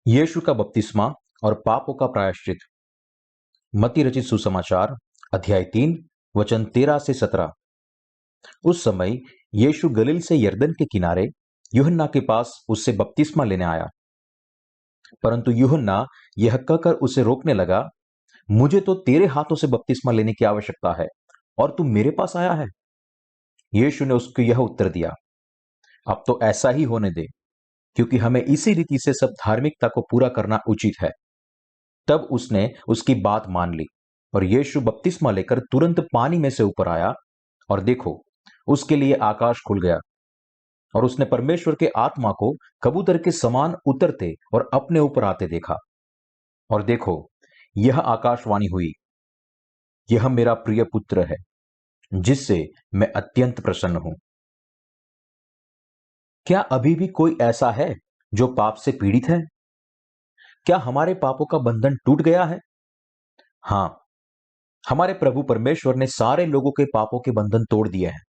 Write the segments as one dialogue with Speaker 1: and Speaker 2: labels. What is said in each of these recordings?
Speaker 1: यीशु का बपतिस्मा और पापों का प्रायश्चित। मत्ती रचित सुसमाचार अध्याय 3 वचन 13 से 17। उस समय यीशु गलील से यरदन के किनारे यूहन्ना के पास उससे बपतिस्मा लेने आया। परंतु यूहन्ना यह कहकर उसे रोकने लगा, मुझे तो तेरे हाथों से बपतिस्मा लेने की आवश्यकता है और तू मेरे पास आया है। यीशु ने उसको यह उत्तर दिया, अब तो ऐसा ही होने दे, क्योंकि हमें इसी रीति से सब धार्मिकता को पूरा करना उचित है। तब उसने उसकी बात मान ली और यीशु बपतिस्मा लेकर तुरंत पानी में से ऊपर आया, और देखो, उसके लिए आकाश खुल गया और उसने परमेश्वर के आत्मा को कबूतर के समान उतरते और अपने ऊपर आते देखा। और देखो, यह आकाशवाणी हुई, यह मेरा प्रिय पुत्र है, जिससे मैं अत्यंत प्रसन्न हूं। क्या अभी भी कोई ऐसा है जो पाप से पीड़ित है? क्या हमारे पापों का बंधन टूट गया है? हां, हमारे प्रभु परमेश्वर ने सारे लोगों के पापों के बंधन तोड़ दिए हैं।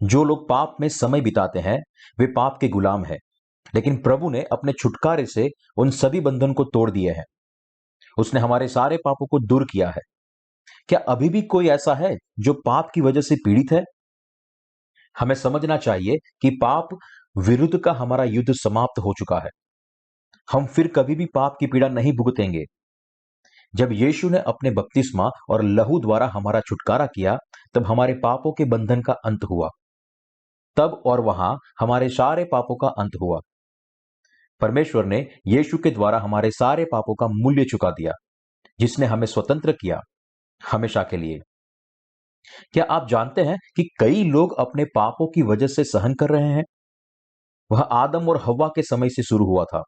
Speaker 1: जो लोग पाप में समय बिताते हैं वे पाप के गुलाम हैं, लेकिन प्रभु ने अपने छुटकारे से उन सभी बंधन को तोड़ दिए हैं। उसने हमारे सारे पापों को दूर किया है। क्या अभी भी कोई ऐसा है जो पाप की वजह से पीड़ित है? हमें समझना चाहिए कि पाप विरुद्ध का हमारा युद्ध समाप्त हो चुका है। हम फिर कभी भी पाप की पीड़ा नहीं भुगतेंगे। जब यीशु ने अपने बपतिस्मा और लहू द्वारा हमारा छुटकारा किया, तब हमारे पापों के बंधन का अंत हुआ। तब और वहां हमारे सारे पापों का अंत हुआ। परमेश्वर ने यीशु के द्वारा हमारे सारे पापों का मूल्य चुका दिया, जिसने हमें स्वतंत्र किया हमेशा के लिए। क्या आप जानते हैं कि कई लोग अपने पापों की वजह से सहन कर रहे हैं? वह आदम और हव्वा के समय से शुरू हुआ था।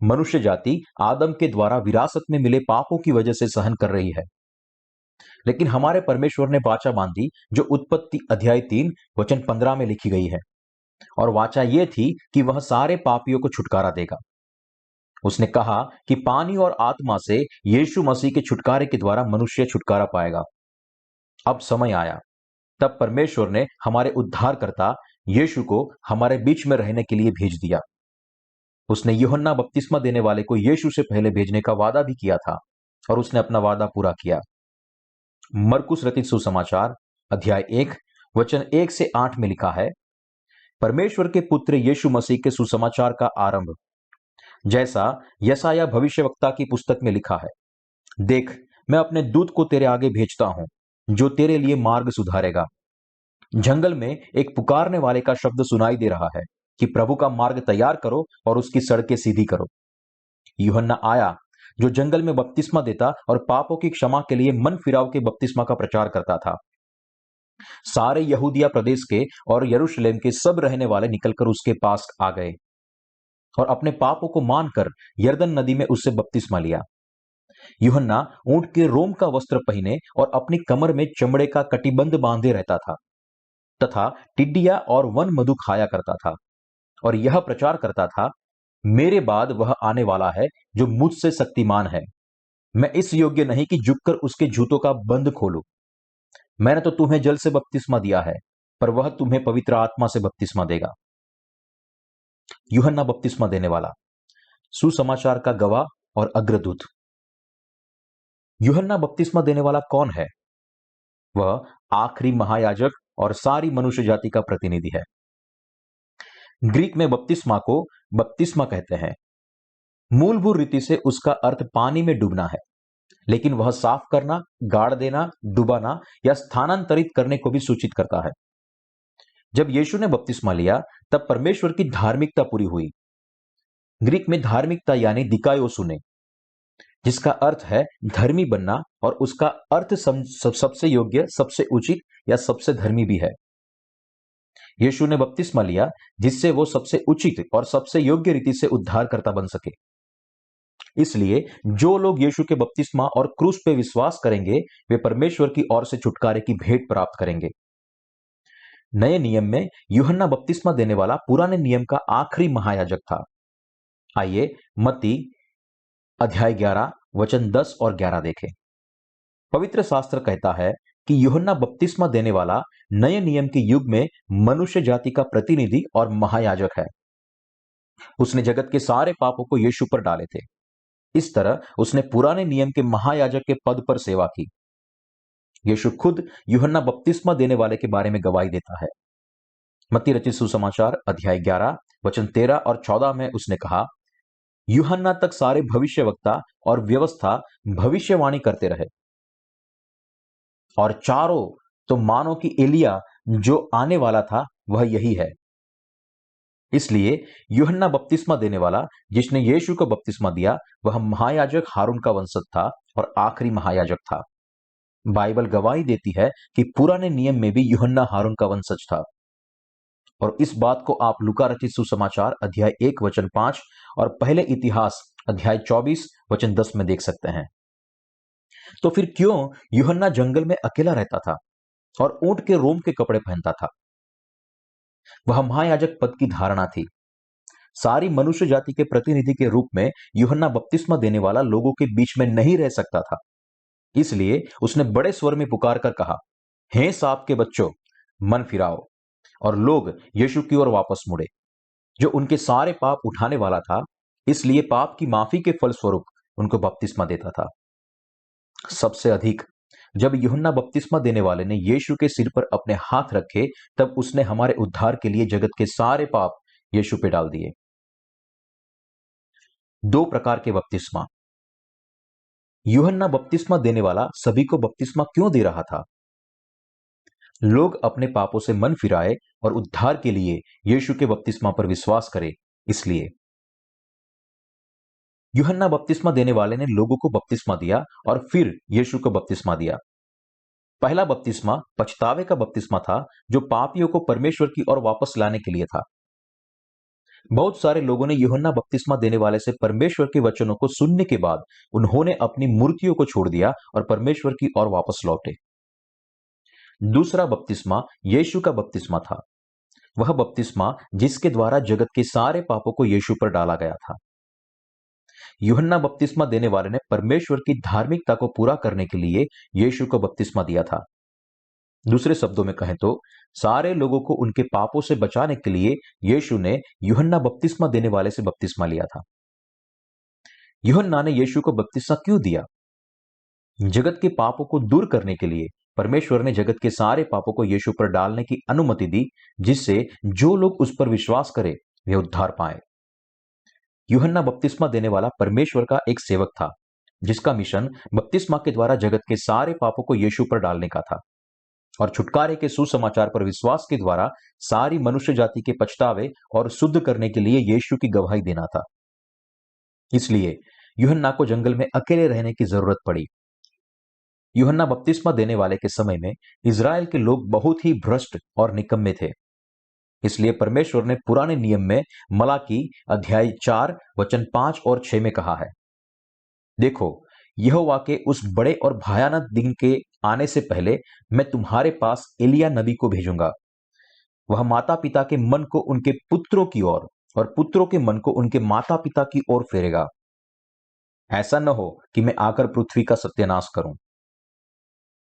Speaker 1: मनुष्य जाति आदम के द्वारा विरासत में मिले पापों की वजह से सहन कर रही है। लेकिन हमारे परमेश्वर ने वाचा बांधी, जो उत्पत्ति अध्याय 3 वचन 15 में लिखी गई है। और वाचा यह थी कि वह सारे पापियों को छुटकारा देगा। उसने कहा कि पानी और आत्मा से यीशु मसीह के छुटकारे के द्वारा मनुष्य छुटकारा पाएगा। अब समय आया, तब परमेश्वर ने हमारे उद्धारकर्ता यीशु को हमारे बीच में रहने के लिए भेज दिया। उसने यूहन्ना बपतिस्मा देने वाले को यीशु से पहले भेजने का वादा भी किया था, और उसने अपना वादा पूरा किया। मरकुस रचित सुसमाचार अध्याय 1 वचन 1 से 8 में लिखा है, परमेश्वर के पुत्र यीशु मसीह के सुसमाचार का आरंभ, जैसा यशायाह भविष्यवक्ता की पुस्तक में लिखा है। देख, मैं अपने दूत को तेरे आगे भेजता हूं, जो तेरे लिए मार्ग सुधारेगा। जंगल में एक पुकारने वाले का शब्द सुनाई दे रहा है कि प्रभु का मार्ग तैयार करो और उसकी सड़कें सीधी करो। यूहन्ना आया, जो जंगल में बपतिस्मा देता और पापों की क्षमा के लिए मन फिराव के बपतिस्मा का प्रचार करता था। सारे यहूदिया प्रदेश के और यरूशलेम के सब रहने वाले निकलकर उसके पास आ गए और अपने पापों को मानकर यरदन नदी में उससे बपतिस्मा लिया। यूहन्ना ऊंट के रोम का वस्त्र पहने और अपनी कमर में चमड़े का कटिबंध बांधे रहता था, तथा टिड्डिया और वन मधु खाया करता था, और यह प्रचार करता था, मेरे बाद वह आने वाला है जो मुझसे शक्तिमान है। मैं इस योग्य नहीं कि झुककर उसके जूतों का बंद खोलूं। मैंने तो तुम्हें जल से बपतिस्मा दिया है, पर वह तुम्हें पवित्र आत्मा से बपतिस्मा देगा। यूहन्ना बपतिस्मा देने वाला, सुसमाचार का गवाह और अग्रदूत। यूहन्ना बपतिस्मा देने वाला कौन है? वह आखिरी महायाजक और सारी मनुष्य जाति का प्रतिनिधि है। ग्रीक में बपतिस्मा को बपतिस्मा कहते हैं। मूलभूत रीति से उसका अर्थ पानी में डूबना है, लेकिन वह साफ करना, गाड़ देना, डुबाना या स्थानांतरित करने को भी सूचित करता है। जब यीशु ने बपतिस्मा लिया, तब परमेश्वर की धार्मिकता पूरी हुई। ग्रीक में धार्मिकता यानी दिकायोसु ने, जिसका अर्थ है धर्मी बनना, और उसका अर्थ सबसे योग्य, सबसे उचित या सबसे धर्मी भी है। यीशु ने बपतिस्मा लिया जिससे वो सबसे उचित और सबसे योग्य रीति से उद्धारकर्ता बन सके। इसलिए जो लोग यीशु के बपतिस्मा और क्रूस पे विश्वास करेंगे, वे परमेश्वर की ओर से छुटकारे की भेंट प्राप्त करेंगे। नए नियम में यूहन्ना बपतिस्मा देने वाला पुराने नियम का आखिरी महायाजक था। आइए मत्ती अध्याय 11 वचन 10 और 11 देखें। पवित्र शास्त्र कहता है कि यूहन्ना बपतिस्मा देने वाला नए नियम के युग में मनुष्य जाति का प्रतिनिधि और महायाजक है। उसने जगत के सारे पापों को यीशु पर डाले थे। इस तरह उसने पुराने नियम के महायाजक के पद पर सेवा की। यीशु खुद यूहन्ना बपतिस्मा देने वाले के बारे में गवाही देता है। मत्ती रचित सुसमाचार अध्याय 11 वचन 13 और 14 में उसने कहा, यूहन्ना तक सारे भविष्यवक्ता और व्यवस्था भविष्यवाणी करते रहे, और चारों तो मानो कि एलिया जो आने वाला था वह यही है। इसलिए यूहन्ना बपतिस्मा देने वाला जिसने यीशु को बपतिस्मा दिया, वह महायाजक हारून का वंशज था और आखिरी महायाजक था। बाइबल गवाही देती है कि पुराने नियम में भी यूहन्ना हारून का वंशज था, और इस बात को आप लूका रचित सुसमाचार अध्याय 1 वचन 5 और पहले इतिहास अध्याय 24 वचन 10 में देख सकते हैं। तो फिर क्यों यूहन्ना जंगल में अकेला रहता था और ऊंट के रोम के कपड़े पहनता था? वह महायाजक पद की धारणा थी। सारी मनुष्य जाति के प्रतिनिधि के रूप में यूहन्ना बपतिस्मा देने वाला लोगों के बीच में नहीं रह सकता था। इसलिए उसने बड़े स्वर में पुकार कर कहा, हे सांप के बच्चों, मन फिराओ। और लोग यीशु की ओर वापस मुड़े, जो उनके सारे पाप उठाने वाला था। इसलिए पाप की माफी के फलस्वरूप उनको बपतिस्मा देता था। सबसे अधिक जब यूहन्ना बपतिस्मा देने वाले ने यीशु के सिर पर अपने हाथ रखे, तब उसने हमारे उद्धार के लिए जगत के सारे पाप यीशु पे डाल दिए। दो प्रकार के बपतिस्मा। यूहन्ना बपतिस्मा देने वाला सभी को बपतिस्मा क्यों दे रहा था? लोग अपने पापों से मन फिराए और उद्धार के लिए यीशु के बपतिस्मा पर विश्वास करें, इसलिए। यूहन्ना बपतिस्मा देने वाले ने लोगों को बपतिस्मा दिया और फिर यीशु को बपतिस्मा दिया। पहला बपतिस्मा पछतावे का बपतिस्मा था, जो पापियों को परमेश्वर की ओर वापस लाने के लिए था। बहुत सारे लोगों ने यूहन्ना बपतिस्मा देने वाले से परमेश्वर के वचनों को सुनने के बाद उन्होंने अपनी मूर्तियों को छोड़ दिया और परमेश्वर की ओर वापस लौटे। दूसरा बपतिस्मा यीशु का बपतिस्मा था। वह बपतिस्मा जिसके द्वारा जगत के सारे पापों को यीशु पर डाला गया था। यूहन्ना बपतिस्मा देने वाले ने परमेश्वर की धार्मिकता को पूरा करने के लिए यीशु को बपतिस्मा दिया था। दूसरे शब्दों में कहें तो सारे लोगों को उनके पापों से बचाने के लिए यीशु ने यूहन्ना बपतिस्मा देने वाले से बपतिस्मा लिया था। यूहन्ना ने यीशु को बपतिस्मा क्यों दिया? जगत के पापों को दूर करने के लिए परमेश्वर ने जगत के सारे पापों को यीशु पर डालने की अनुमति दी, जिससे जो लोग उस पर विश्वास करें वे उद्धार पाए। यूहन्ना बपतिस्मा देने वाला परमेश्वर का एक सेवक था, जिसका मिशन बपतिस्मा के द्वारा जगत के सारे पापों को यीशु पर डालने का था और छुटकारे के सुसमाचार पर विश्वास के द्वारा सारी मनुष्य जाति के पछतावे और शुद्ध करने के लिए यीशु की गवाही देना था। इसलिए यूहन्ना को जंगल में अकेले रहने की जरूरत पड़ी। यूहन्ना बपतिस्मा देने वाले के समय में इज़राइल के लोग बहुत ही भ्रष्ट और निकम्मे थे। इसलिए परमेश्वर ने पुराने नियम में मलाकी अध्याय 4 वचन 5 और 6 में कहा है, देखो, यहोवा के उस बड़े और भयानक दिन के आने से पहले मैं तुम्हारे पास एलिय्याह नबी को भेजूंगा। वह माता पिता के मन को उनके पुत्रों की ओर और पुत्रों के मन को उनके माता पिता की ओर फेरेगा। ऐसा न हो कि मैं आकर पृथ्वी का सत्यानाश करूं।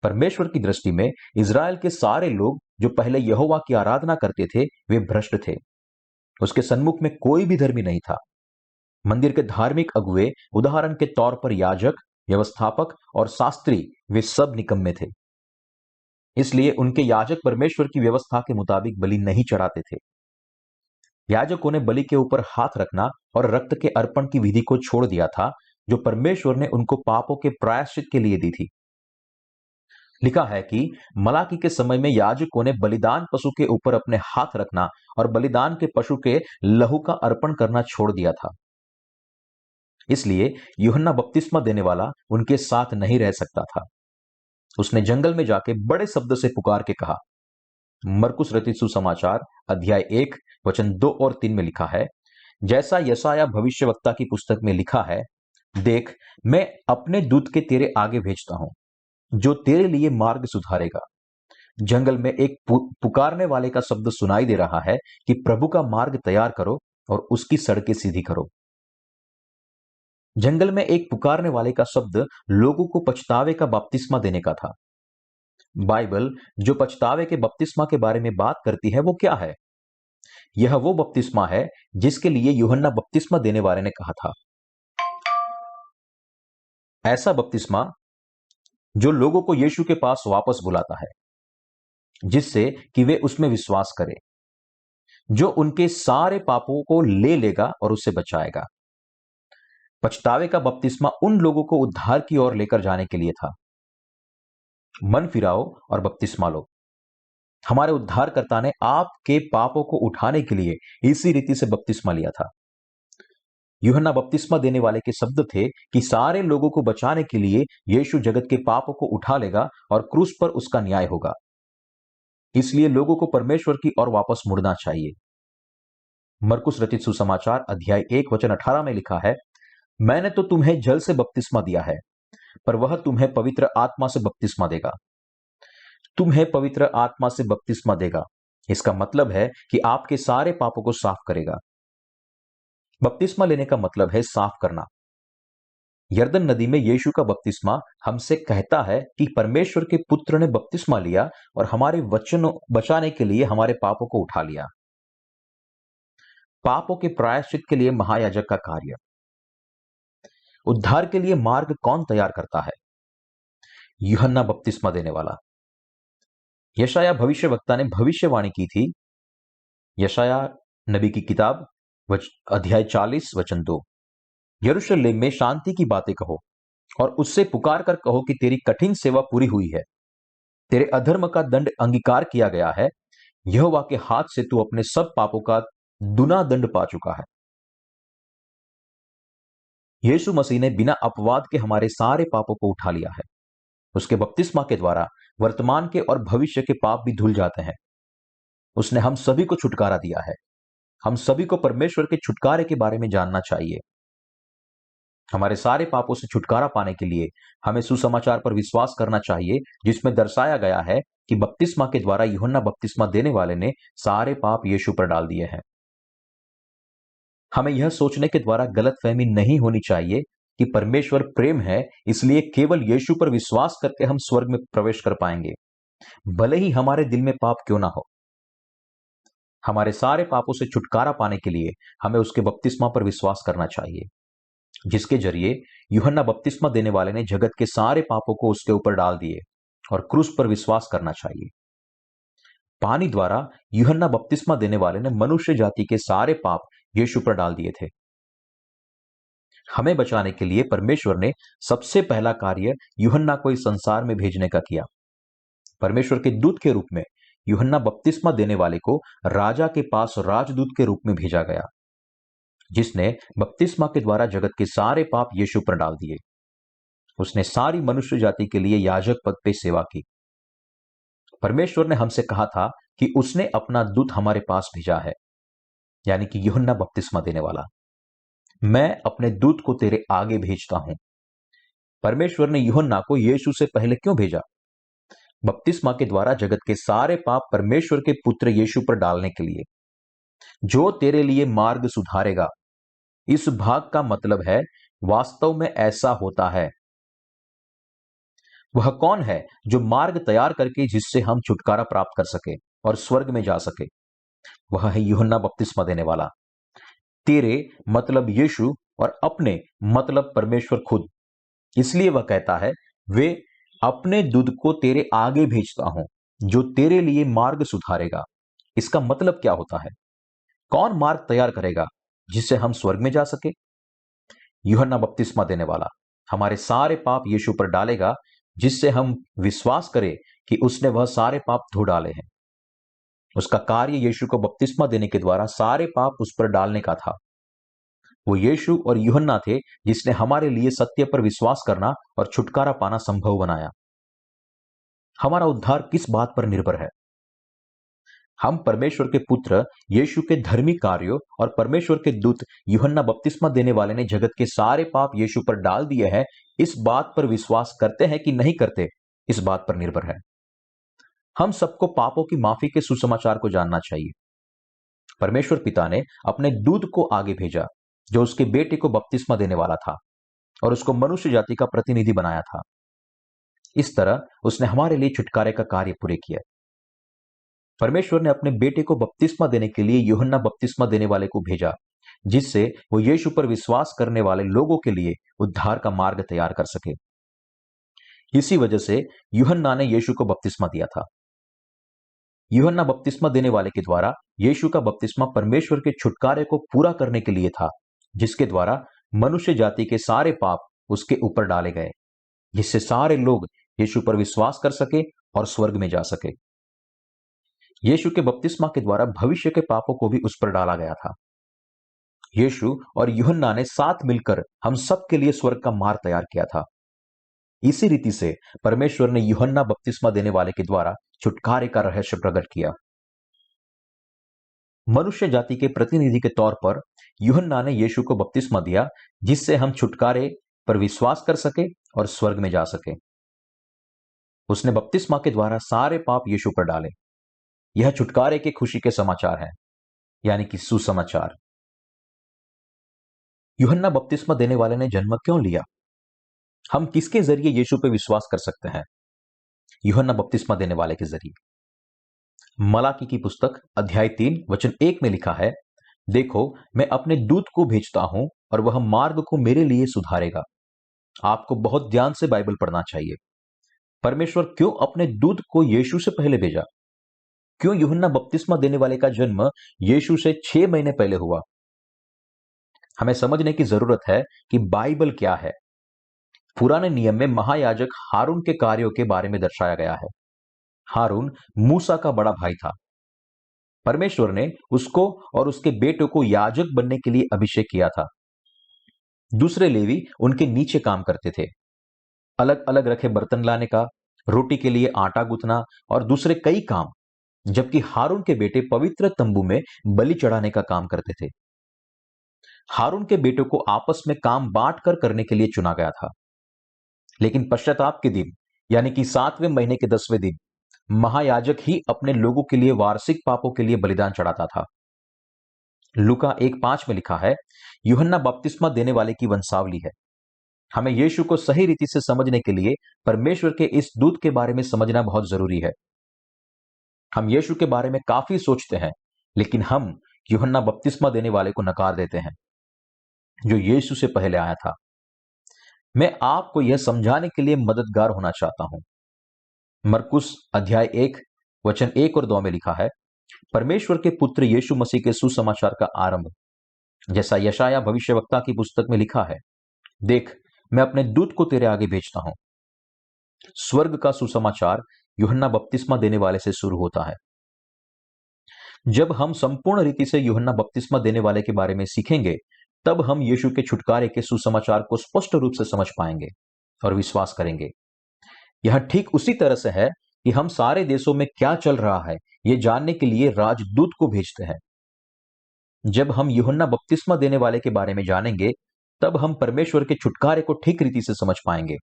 Speaker 1: परमेश्वर की दृष्टि में इज़राइल के सारे लोग जो पहले यहोवा की आराधना करते थे, वे भ्रष्ट थे। उसके सन्मुख में कोई भी धर्मी नहीं था। मंदिर के धार्मिक अगुए, उदाहरण के तौर पर याजक, व्यवस्थापक और शास्त्री, वे सब निकम्मे थे। इसलिए उनके याजक परमेश्वर की व्यवस्था के मुताबिक बलि नहीं चढ़ाते थे। याजकों ने बलि के ऊपर हाथ रखना और रक्त के अर्पण की विधि को छोड़ दिया था, जो परमेश्वर ने उनको पापों के प्रायश्चित के लिए दी थी। लिखा है कि मलाकी के समय में याजकों ने बलिदान पशु के ऊपर अपने हाथ रखना और बलिदान के पशु के लहू का अर्पण करना छोड़ दिया था। इसलिए यूहन्ना बपतिस्मा देने वाला उनके साथ नहीं रह सकता था। उसने जंगल में जाके बड़े शब्द से पुकार के कहा। मरकुस रचित सुसमाचार अध्याय 1 वचन 2 और 3 में लिखा है, जैसा यशायाह भविष्यवक्ता की पुस्तक में लिखा है, देख, मैं अपने दूत के तेरे आगे भेजता हूं, जो तेरे लिए मार्ग सुधारेगा। जंगल में एक पुकारने वाले का शब्द सुनाई दे रहा है कि प्रभु का मार्ग तैयार करो और उसकी सड़कें सीधी करो। जंगल में एक पुकारने वाले का शब्द लोगों को पछतावे का बपतिस्मा देने का था। बाइबल जो पछतावे के बपतिस्मा के बारे में बात करती है, वो क्या है? यह वो बपतिस्मा है जिसके लिए यूहन्ना बपतिस्मा देने वाले ने कहा था। ऐसा बपतिस्मा जो लोगों को यीशु के पास वापस बुलाता है, जिससे कि वे उसमें विश्वास करें, जो उनके सारे पापों को ले लेगा और उससे बचाएगा। पछतावे का बपतिस्मा उन लोगों को उद्धार की ओर लेकर जाने के लिए था। मन फिराओ और बपतिस्मा लो। हमारे उद्धारकर्ता ने आपके पापों को उठाने के लिए इसी रीति से बपतिस्मा लिया था। यूहन्ना बपतिस्मा देने वाले के शब्द थे कि सारे लोगों को बचाने के लिए यीशु जगत के पापों को उठा लेगा और क्रूस पर उसका न्याय होगा। इसलिए लोगों को परमेश्वर की ओर वापस मुड़ना चाहिए। मरकुस रचित सुसमाचार अध्याय 1 वचन 18 में लिखा है, मैंने तो तुम्हें जल से बपतिस्मा दिया है, पर वह तुम्हें पवित्र आत्मा से बपतिस्मा देगा। तुम्हें पवित्र आत्मा से बपतिस्मा देगा, इसका मतलब है कि आपके सारे पापों को साफ करेगा। बपतिस्मा लेने का मतलब है साफ करना। यरदन नदी में यीशु का बपतिस्मा हमसे कहता है कि परमेश्वर के पुत्र ने बपतिस्मा लिया और हमारे वचनों बचाने के लिए हमारे पापों को उठा लिया। पापों के प्रायश्चित के लिए महायाजक का कार्य। उद्धार के लिए मार्ग कौन तैयार करता है? यूहन्ना बपतिस्मा देने वाला। यशाया भविष्यवक्ता ने भविष्यवाणी की थी। यशाया नबी की किताब अध्याय 40 वचन 2, यरूशलेम में शांति की बातें कहो और उससे पुकार कर कहो कि तेरी कठिन सेवा पूरी हुई है, तेरे अधर्म का दंड अंगीकार किया गया है, यहोवा के हाथ से तू अपने सब पापों का दुना दंड पा चुका है। यीशु मसीह ने बिना अपवाद के हमारे सारे पापों को उठा लिया है। उसके बपतिस्मा के द्वारा वर्तमान के और भविष्य के पाप भी धुल जाते हैं। उसने हम सभी को छुटकारा दिया है। हम सभी को परमेश्वर के छुटकारे के बारे में जानना चाहिए। हमारे सारे पापों से छुटकारा पाने के लिए हमें सुसमाचार पर विश्वास करना चाहिए, जिसमें दर्शाया गया है कि बपतिस्मा के द्वारा यूहन्ना बपतिस्मा देने वाले ने सारे पाप यीशु पर डाल दिए हैं। हमें यह सोचने के द्वारा गलतफहमी नहीं होनी चाहिए कि परमेश्वर प्रेम है, इसलिए केवल यीशु पर विश्वास करके हम स्वर्ग में प्रवेश कर पाएंगे, भले ही हमारे दिल में पाप क्यों ना हो। हमारे सारे पापों से छुटकारा पाने के लिए हमें उसके बपतिस्मा पर विश्वास करना चाहिए, जिसके जरिए यूहन्ना बपतिस्मा देने वाले ने जगत के सारे पापों को उसके ऊपर डाल दिए, और क्रूस पर विश्वास करना चाहिए। पानी द्वारा यूहन्ना बपतिस्मा देने वाले ने मनुष्य जाति के सारे पाप यीशु पर डाल दिए थे। हमें बचाने के लिए परमेश्वर ने सबसे पहला कार्य यूहन्ना को इस संसार में भेजने का किया। परमेश्वर के दूत के रूप में यूहन्ना बपतिस्मा देने वाले को राजा के पास राजदूत के रूप में भेजा गया, जिसने बपतिस्मा के द्वारा जगत के सारे पाप यीशु पर डाल दिए। उसने सारी मनुष्य जाति के लिए याजक पद पे सेवा की। परमेश्वर ने हमसे कहा था कि उसने अपना दूत हमारे पास भेजा है, यानी कि यूहन्ना बपतिस्मा देने वाला। मैं अपने दूत को तेरे आगे भेजता हूं। परमेश्वर ने यूहन्ना को यीशु से पहले क्यों भेजा? बपतिस्मा के द्वारा जगत के सारे पाप परमेश्वर के पुत्र यीशु पर डालने के लिए, जो तेरे लिए मार्ग सुधारेगा। इस भाग का मतलब है वास्तव में ऐसा होता है। वह कौन है जो मार्ग तैयार करके जिससे हम छुटकारा प्राप्त कर सके और स्वर्ग में जा सके? वह है यूहन्ना बपतिस्मा देने वाला। तेरे मतलब यीशु और अपने मतलब परमेश्वर खुद। इसलिए वह कहता है, वे अपने दूत को तेरे आगे भेजता हूं, जो तेरे लिए मार्ग सुधारेगा। इसका मतलब क्या होता है? कौन मार्ग तैयार करेगा जिससे हम स्वर्ग में जा सके? यूहन्ना बपतिस्मा देने वाला हमारे सारे पाप यीशु पर डालेगा, जिससे हम विश्वास करें कि उसने वह सारे पाप धो डाले हैं। उसका कार्य यीशु को बपतिस्मा देने के द्वारा सारे पाप उस पर डालने का था। वो यीशु और यूहन्ना थे जिसने हमारे लिए सत्य पर विश्वास करना और छुटकारा पाना संभव बनाया। हमारा उद्धार किस बात पर निर्भर है? हम परमेश्वर के पुत्र यीशु के धर्मी कार्यों और परमेश्वर के दूत यूहन्ना बपतिस्मा देने वाले ने जगत के सारे पाप यीशु पर डाल दिए हैं, इस बात पर विश्वास करते हैं कि नहीं करते, इस बात पर निर्भर है। हम सबको पापों की माफी के सुसमाचार को जानना चाहिए। परमेश्वर पिता ने अपने दूत को आगे भेजा, जो उसके बेटे को बपतिस्मा देने वाला था और उसको मनुष्य जाति का प्रतिनिधि बनाया था। इस तरह उसने हमारे लिए छुटकारे का कार्य पूरे किया। परमेश्वर ने अपने बेटे को बपतिस्मा देने के लिए यूहन्ना बपतिस्मा देने वाले को भेजा, जिससे वो यीशु पर विश्वास करने वाले लोगों के लिए उद्धार का मार्ग तैयार कर सके। इसी वजह से यूहन्ना ने यीशु को बपतिस्मा दिया था। यूहन्ना बपतिस्मा देने वाले के द्वारा यीशु का बपतिस्मा परमेश्वर के छुटकारे को पूरा करने के लिए था, जिसके द्वारा मनुष्य जाति के सारे पाप उसके ऊपर डाले गए, जिससे सारे लोग यीशु पर विश्वास कर सके और स्वर्ग में जा सके। यीशु के बपतिस्मा के द्वारा भविष्य के पापों को भी उस पर डाला गया था। यीशु और यूहन्ना ने साथ मिलकर हम सब के लिए स्वर्ग का मार्ग तैयार किया था। इसी रीति से परमेश्वर ने यूहन्ना बपतिस्मा देने वाले के द्वारा छुटकारे का रहस्य प्रकट किया। मनुष्य जाति के प्रतिनिधि के तौर पर यूहन्ना ने यीशु को बपतिस्मा दिया, जिससे हम छुटकारे पर विश्वास कर सके और स्वर्ग में जा सके। उसने बपतिस्मा के द्वारा सारे पाप यीशु पर डाले। यह छुटकारे के खुशी के समाचार है, यानी कि सुसमाचार। यूहन्ना बपतिस्मा देने वाले ने जन्म क्यों लिया? हम किसके जरिए यीशु पर विश्वास कर सकते हैं? यूहन्ना बपतिस्मा देने वाले के जरिए। मलाकी की पुस्तक अध्याय 3 वचन 1 में लिखा है, देखो मैं अपने दूत को भेजता हूं और वह मार्ग को मेरे लिए सुधारेगा। आपको बहुत ध्यान से बाइबल पढ़ना चाहिए। परमेश्वर क्यों अपने दूत को यीशु से पहले भेजा? क्यों यूहन्ना बपतिस्मा देने वाले का जन्म यीशु से 6 महीने पहले हुआ? हमें समझने की जरूरत है कि बाइबल क्या है। पुराने नियम में महायाजक हारून के कार्यों के बारे में दर्शाया गया है। हारून मूसा का बड़ा भाई था। परमेश्वर ने उसको और उसके बेटों को याजक बनने के लिए अभिषेक किया था। दूसरे लेवी उनके नीचे काम करते थे, अलग अलग रखे बर्तन लाने का, रोटी के लिए आटा गूंथना और दूसरे कई काम, जबकि हारून के बेटे पवित्र तंबू में बलि चढ़ाने का काम करते थे। हारून के बेटों को आपस में काम बांट कर करने के लिए चुना गया था, लेकिन पश्चाताप के दिन यानी कि 7वें महीने के 10वें दिन महायाजक ही अपने लोगों के लिए वार्षिक पापों के लिए बलिदान चढ़ाता था। लूका 1:5 में लिखा है, यूहन्ना बपतिस्मा देने वाले की वंशावली है। हमें यीशु को सही रीति से समझने के लिए परमेश्वर के इस दूत के बारे में समझना बहुत जरूरी है। हम यीशु के बारे में काफी सोचते हैं, लेकिन हम यूहन्ना बपतिस्मा देने वाले को नकार देते हैं, जो यीशु से पहले आया था। मैं आपको यह समझाने के लिए मददगार होना चाहता हूं। मरकुस अध्याय 1 वचन 1 और 2 में लिखा है, परमेश्वर के पुत्र यीशु मसीह के सुसमाचार का आरंभ, जैसा यशाया भविष्यवक्ता की पुस्तक में लिखा है, देख मैं अपने दूत को तेरे आगे भेजता हूं। स्वर्ग का सुसमाचार यूहन्ना बपतिस्मा देने वाले से शुरू होता है। जब हम संपूर्ण रीति से यूहन्ना बपतिस्मा देने वाले के बारे में सीखेंगे, तब हम यीशु के छुटकारे के सुसमाचार को स्पष्ट रूप से समझ पाएंगे और विश्वास करेंगे। यह ठीक उसी तरह से है कि हम सारे देशों में क्या चल रहा है यह जानने के लिए राजदूत को भेजते हैं। जब हम यूहन्ना बपतिस्मा देने वाले के बारे में जानेंगे, तब हम परमेश्वर के छुटकारे को ठीक रीति से समझ पाएंगे।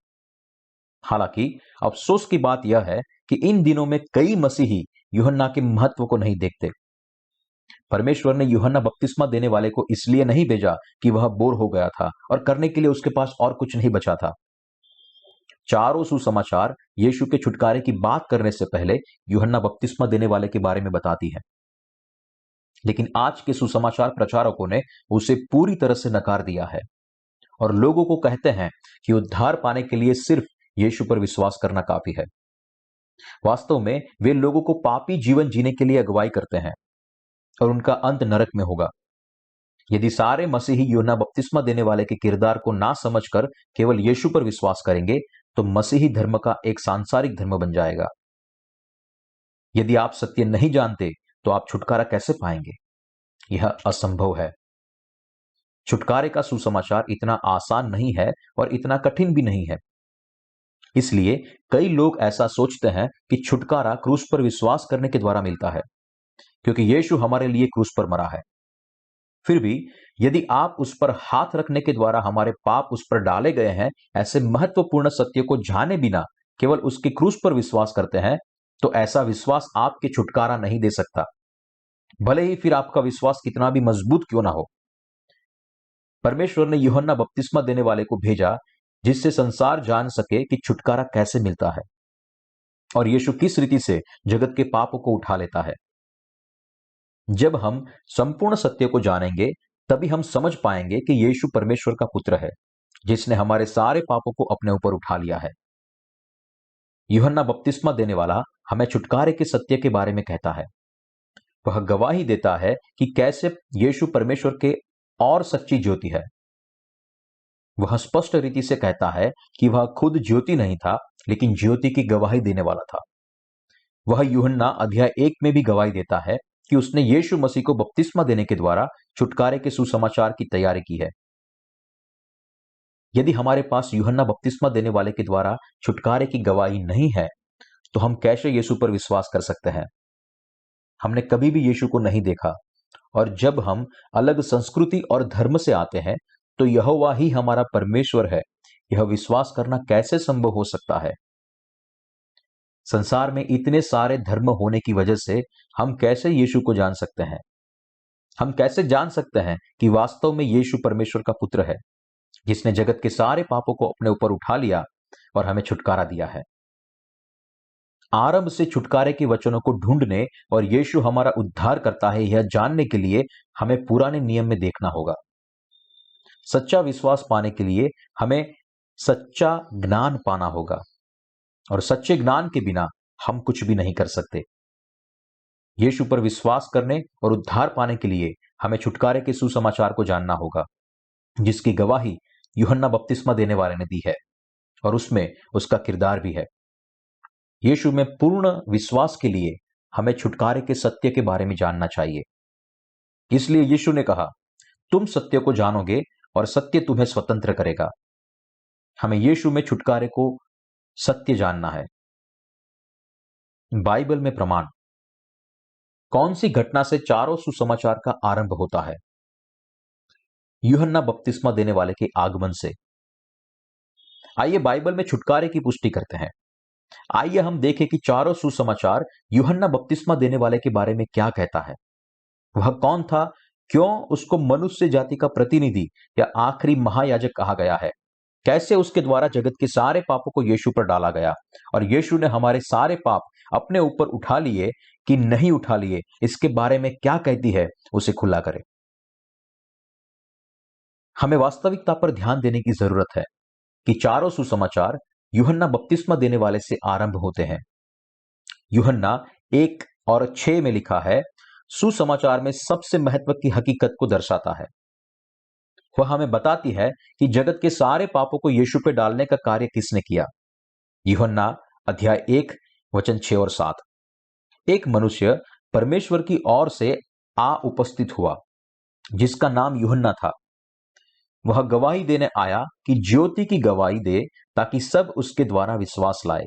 Speaker 1: हालांकि अफसोस की बात यह है कि इन दिनों में कई मसीही यूहन्ना के महत्व को नहीं देखते। परमेश्वर ने यूहन्ना बपतिस्मा देने वाले को इसलिए नहीं भेजा कि वह बोर हो गया था और करने के लिए उसके पास और कुछ नहीं बचा था। चारों सुसमाचार यीशु के छुटकारे की बात करने से पहले यूहन्ना बपतिस्मा देने वाले के बारे में बताती है, लेकिन आज के सुसमाचार प्रचारकों ने उसे पूरी तरह से नकार दिया है और लोगों को कहते हैं कि उद्धार पाने के लिए सिर्फ यीशु पर विश्वास करना काफी है। वास्तव में वे लोगों को पापी जीवन जीने के लिए अगुवाई करते हैं और उनका अंत नरक में होगा। यदि सारे मसीही यूहन्ना बपतिस्मा देने वाले के किरदार को ना समझकर केवल यीशु पर विश्वास करेंगे, तो मसीही धर्म का एक सांसारिक धर्म बन जाएगा। यदि आप सत्य नहीं जानते, तो आप छुटकारा कैसे पाएंगे? यह असंभव है। छुटकारे का सुसमाचार इतना आसान नहीं है और इतना कठिन भी नहीं है। इसलिए कई लोग ऐसा सोचते हैं कि छुटकारा क्रूस पर विश्वास करने के द्वारा मिलता है, क्योंकि यीशु हमारे लिए क्रूस पर मरा है। फिर भी यदि आप उस पर हाथ रखने के द्वारा हमारे पाप उस पर डाले गए हैं, ऐसे महत्वपूर्ण सत्य को जाने बिना केवल उसके क्रूस पर विश्वास करते हैं, तो ऐसा विश्वास आपके छुटकारा नहीं दे सकता, भले ही फिर आपका विश्वास कितना भी मजबूत क्यों ना हो। परमेश्वर ने यूहन्ना बपतिस्मा देने वाले को भेजा, जिससे संसार जान सके कि छुटकारा कैसे मिलता है। और यीशु किस रीति से जगत के पापों को उठा लेता है। जब हम संपूर्ण सत्य को जानेंगे तभी हम समझ पाएंगे कि यीशु परमेश्वर का पुत्र है, जिसने हमारे सारे पापों को अपने ऊपर उठा लिया है। यूहन्ना बपतिस्मा देने वाला हमें छुटकारे के सत्य के बारे में कहता है। वह गवाही देता है कि कैसे यीशु परमेश्वर के और सच्ची ज्योति है। वह स्पष्ट रीति से कहता है कि वह खुद ज्योति नहीं था, लेकिन ज्योति की गवाही देने वाला था। वह यूहन्ना अध्याय 1 में भी गवाही देता है कि उसने यीशु मसीह को बपतिस्मा देने के द्वारा छुटकारे के सुसमाचार की तैयारी की है। यदि हमारे पास यूहन्ना बपतिस्मा देने वाले के द्वारा छुटकारे की गवाही नहीं है, तो हम कैसे यीशु पर विश्वास कर सकते हैं? हमने कभी भी यीशु को नहीं देखा, और जब हम अलग संस्कृति और धर्म से आते हैं तो यहोवा ही हमारा परमेश्वर है, यह विश्वास करना कैसे संभव हो सकता है? संसार में इतने सारे धर्म होने की वजह से हम कैसे यीशु को जान सकते हैं? हम कैसे जान सकते हैं कि वास्तव में यीशु परमेश्वर का पुत्र है, जिसने जगत के सारे पापों को अपने ऊपर उठा लिया और हमें छुटकारा दिया है? आरंभ से छुटकारे के वचनों को ढूंढने और यीशु हमारा उद्धार करता है यह जानने के लिए हमें पुराने नियम में देखना होगा। सच्चा विश्वास पाने के लिए हमें सच्चा ज्ञान पाना होगा, और सच्चे ज्ञान के बिना हम कुछ भी नहीं कर सकते। यीशु पर विश्वास करने और उद्धार पाने के लिए हमें छुटकारे के सुसमाचार को जानना होगा, जिसकी गवाही यूहन्ना बपतिस्मा देने वाले ने दी है, और उसमें उसका किरदार भी है। यीशु में पूर्ण विश्वास के लिए हमें छुटकारे के सत्य के बारे में जानना चाहिए। इसलिए यीशु ने कहा, तुम सत्य को जानोगे और सत्य तुम्हें स्वतंत्र करेगा। हमें यीशु में छुटकारे को सत्य जानना है। बाइबल में प्रमाण। कौन सी घटना से चारों सुसमाचार का आरंभ होता है? यूहन्ना बपतिस्मा देने वाले के आगमन से। आइए बाइबल में छुटकारे की पुष्टि करते हैं। आइए हम देखें कि चारों सुसमाचार यूहन्ना बपतिस्मा देने वाले के बारे में क्या कहता है। वह कौन था? क्यों उसको मनुष्य जाति का प्रतिनिधि या आखिरी महायाजक कहा गया है? कैसे उसके द्वारा जगत के सारे पापों को यीशु पर डाला गया, और यीशु ने हमारे सारे पाप अपने ऊपर उठा लिए कि नहीं उठा लिए, इसके बारे में क्या कहती है, उसे खुला करे। हमें वास्तविकता पर ध्यान देने की जरूरत है कि चारों सुसमाचार यूहन्ना बपतिस्मा देने वाले से आरंभ होते हैं। यूहन्ना 1 और 6 में लिखा है, सुसमाचार में सबसे महत्व की हकीकत को दर्शाता है। वह हमें बताती है कि जगत के सारे पापों को यीशु पे डालने का कार्य किसने किया। यूहन्ना अध्याय 1 वचन 6 और 7। एक मनुष्य परमेश्वर की ओर से आ उपस्थित हुआ, जिसका नाम यूहन्ना था। वह गवाही देने आया कि ज्योति की गवाही दे, ताकि सब उसके द्वारा विश्वास लाए।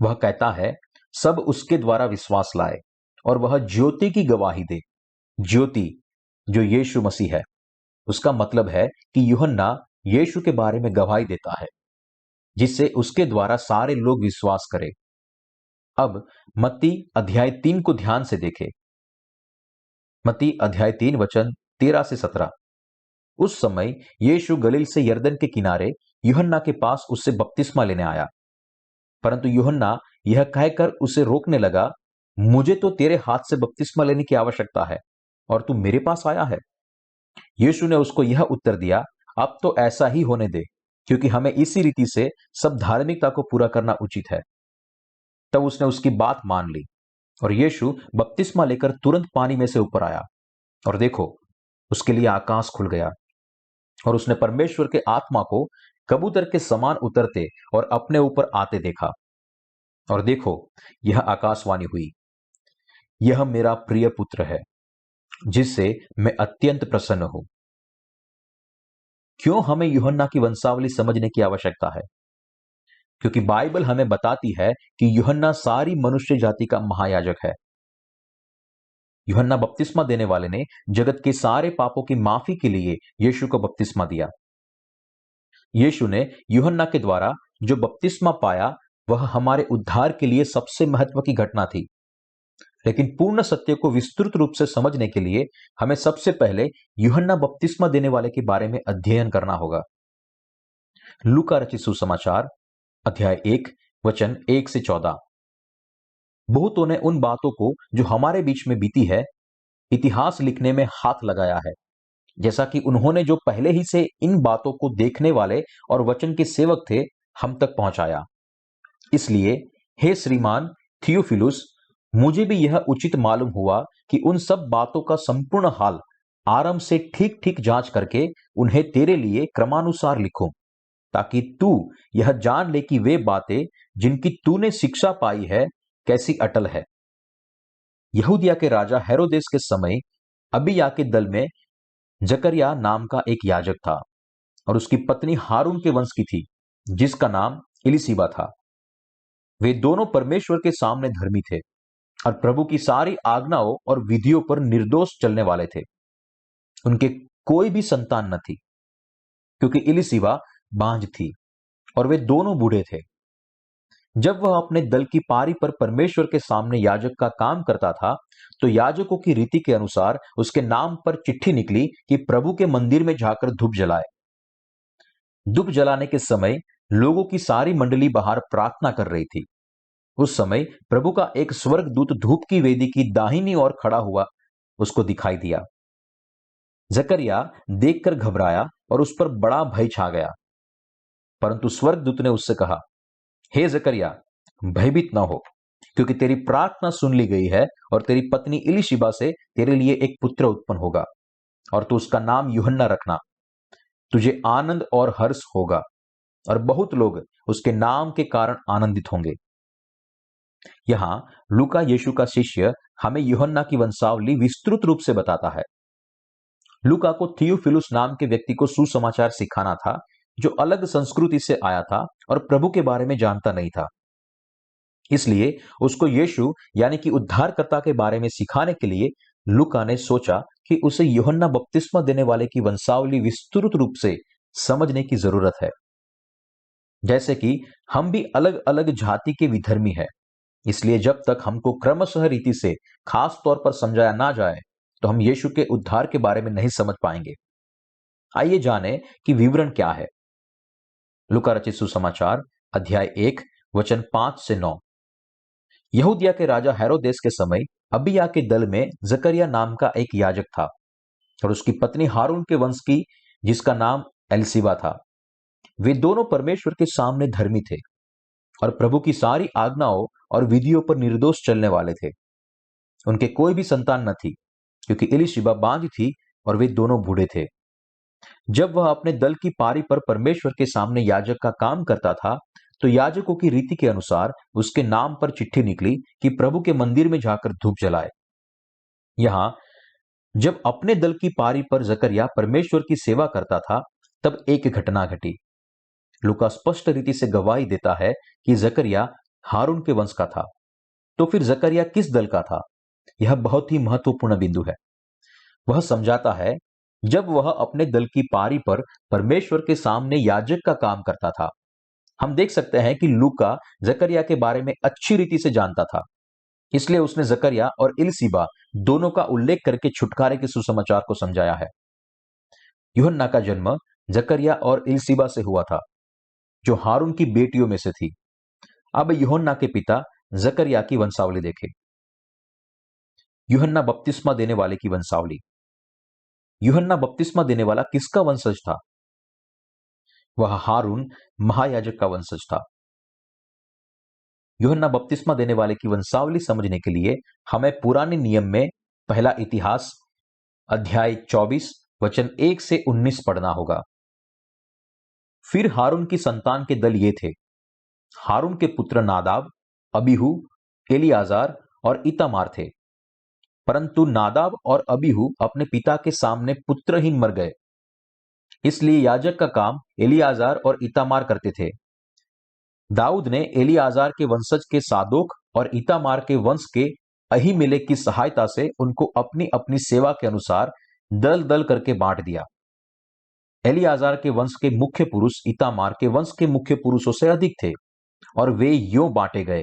Speaker 1: वह कहता है सब उसके द्वारा विश्वास लाए, और वह ज्योति की गवाही दे। ज्योति जो यीशु मसीह है। उसका मतलब है कि यूहन्ना यीशु के बारे में गवाही देता है, जिससे उसके द्वारा सारे लोग विश्वास करें। अब मत्ती अध्याय 3 को ध्यान से देखें। मत्ती अध्याय 3 वचन 13 से 17। उस समय यीशु गलील से यरदन के किनारे यूहन्ना के पास उससे बपतिस्मा लेने आया, परंतु यूहन्ना यह कहकर उसे रोकने लगा, मुझे तो तेरे हाथ से बपतिस्मा लेने की आवश्यकता है, और तू मेरे पास आया है। यीशु ने उसको यह उत्तर दिया, अब तो ऐसा ही होने दे, क्योंकि हमें इसी रीति से सब धार्मिकता को पूरा करना उचित है। तब उसने उसकी बात मान ली, और यीशु बपतिस्मा लेकर तुरंत पानी में से ऊपर आया, और देखो, उसके लिए आकाश खुल गया, और उसने परमेश्वर के आत्मा को कबूतर के समान उतरते और अपने ऊपर आते देखा। और देखो, यह आकाशवाणी हुई, यह मेरा प्रिय पुत्र है, जिससे मैं अत्यंत प्रसन्न हूं। क्यों हमें यूहन्ना की वंशावली समझने की आवश्यकता है? क्योंकि बाइबल हमें बताती है कि यूहन्ना सारी मनुष्य जाति का महायाजक है। यूहन्ना बपतिस्मा देने वाले ने जगत के सारे पापों की माफी के लिए यीशु को बपतिस्मा दिया। यीशु ने यूहन्ना के द्वारा जो बपतिस्मा पाया, वह हमारे उद्धार के लिए सबसे महत्व की घटना थी। लेकिन पूर्ण सत्य को विस्तृत रूप से समझने के लिए हमें सबसे पहले यूहन्ना बपतिस्मा देने वाले के बारे में अध्ययन करना होगा। लूका रचित सुसमाचार अध्याय 1 वचन 1 से 14। बहुतों ने उन बातों को जो हमारे बीच में बीती है इतिहास लिखने में हाथ लगाया है, जैसा कि उन्होंने जो पहले ही से इन बातों को देखने वाले और वचन के सेवक थे हम तक पहुंचाया। इसलिए हे श्रीमान थियोफिलुस, मुझे भी यह उचित मालूम हुआ कि उन सब बातों का संपूर्ण हाल आरंभ से ठीक ठीक जांच करके उन्हें तेरे लिए क्रमानुसार लिखूं, ताकि तू यह जान ले कि वे बातें जिनकी तूने शिक्षा पाई है कैसी अटल है। यहूदिया के राजा हेरोदेस के समय अबिय्या के दल में जकरिया नाम का एक याजक था, और उसकी पत्नी हारून के वंश की थी, जिसका नाम इलिशिबा था। वे दोनों परमेश्वर के सामने धर्मी थे और प्रभु की सारी आज्ञाओं और विधियों पर निर्दोष चलने वाले थे। उनके कोई भी संतान न थी, क्योंकि इलिशिबा बांझ थी और वे दोनों बूढ़े थे। जब वह अपने दल की पारी पर परमेश्वर के सामने याजक का काम करता था, तो याजकों की रीति के अनुसार उसके नाम पर चिट्ठी निकली कि प्रभु के मंदिर में जाकर धूप जलाए। धूप जलाने के समय लोगों की सारी मंडली बाहर प्रार्थना कर रही थी। उस समय प्रभु का एक स्वर्गदूत धूप की वेदी की दाहिनी ओर खड़ा हुआ उसको दिखाई दिया। जकरिया देखकर घबराया और उस पर बड़ा भय छा गया। परंतु स्वर्गदूत ने उससे कहा, हे जकरिया, भयभीत न हो, क्योंकि तेरी प्रार्थना सुन ली गई है और तेरी पत्नी इलिशिबा से तेरे लिए एक पुत्र उत्पन्न होगा, और तू उसका नाम यूहन्ना रखना। तुझे आनंद और हर्ष होगा, और बहुत लोग उसके नाम के कारण आनंदित होंगे। यहां लूका यीशु का शिष्य हमें यूहन्ना की वंशावली विस्तृत रूप से बताता है। लूका को थियोफिलुस नाम के व्यक्ति को सुसमाचार सिखाना था, जो अलग संस्कृति से आया था और प्रभु के बारे में जानता नहीं था। इसलिए उसको यीशु यानी कि उद्धारकर्ता के बारे में सिखाने के लिए लूका ने सोचा कि उसे यूहन्ना बपतिस्मा देने वाले की वंशावली विस्तृत रूप से समझने की जरूरत है। जैसे कि हम भी अलग अलग जाति के विधर्मी हैं, इसलिए जब तक हमको क्रमशः रीति से खास तौर पर समझाया ना जाए, तो हम यीशु के उद्धार के बारे में नहीं समझ पाएंगे। आइए जाने कि विवरण क्या है। लूका रचित सुसमाचार अध्याय 1 वचन 5 से 9। यहूदिया के राजा हेरोदेस के समय अबिय्या के दल में जकरिया नाम का एक याजक था, और उसकी पत्नी हारून के वंश की, जिसका नाम एलिशिबा था। वे दोनों परमेश्वर के सामने धर्मी थे और प्रभु की सारी आज्ञाओं और विधियों पर निर्दोष चलने वाले थे। उनके कोई भी संतान न थी, क्योंकि एलिशिबा बांझ थी और वे दोनों बूढ़े थे। जब वह अपने दल की पारी पर परमेश्वर के सामने याजक का काम करता था, तो याजकों की रीति के अनुसार उसके नाम पर चिट्ठी निकली कि प्रभु के मंदिर में जाकर धूप जलाए। यहां जब अपने दल की पारी पर जकरिया परमेश्वर की सेवा करता था, तब एक घटना घटी। लूका स्पष्ट रीति से गवाही देता है कि जकरिया हारून के वंश का था। तो फिर जकरिया किस दल का था? यह बहुत ही महत्वपूर्ण बिंदु है। वह समझाता है जब वह अपने दल की पारी पर परमेश्वर के सामने याजक का काम करता था। हम देख सकते हैं कि लूका जकरिया के बारे में अच्छी रीति से जानता था, इसलिए उसने जकरिया और इलिशिबा दोनों का उल्लेख करके छुटकारे के सुसमाचार को समझाया है। यूहन्ना का जन्म जकरिया और इलिशिबा से हुआ था, जो हारून की बेटियों में से थी। अब यूहन्ना के पिता जकरिया की वंशावली देखें। यूहन्ना बपतिस्मा देने वाले की वंशावली। यूहन्ना बपतिस्मा देने वाला किसका वंशज था? वह हारून महायाजक का वंशज था। यूहन्ना बपतिस्मा देने वाले की वंशावली समझने के लिए हमें पुराने नियम में पहला इतिहास अध्याय 24 वचन 1 से 19 पढ़ना होगा। फिर हारून की संतान के दल ये थे। हारून के पुत्र नादाब, अबीहू, एलियाजार और इतामार थे। परंतु नादाब और अबीहू अपने पिता के सामने पुत्रहीन मर गए, इसलिए याजक का काम एलियाजार और इतामार करते थे। दाऊद ने एलियाजार के वंशज के सादोक और इतामार के वंश के अहीमेलेक की सहायता से उनको अपनी अपनी सेवा के अनुसार दल दल करके बांट दिया। एलियाजार के वंश के मुख्य पुरुष इतामार के वंश के मुख्य पुरुषों से अधिक थे, और वे यों बांटे गए,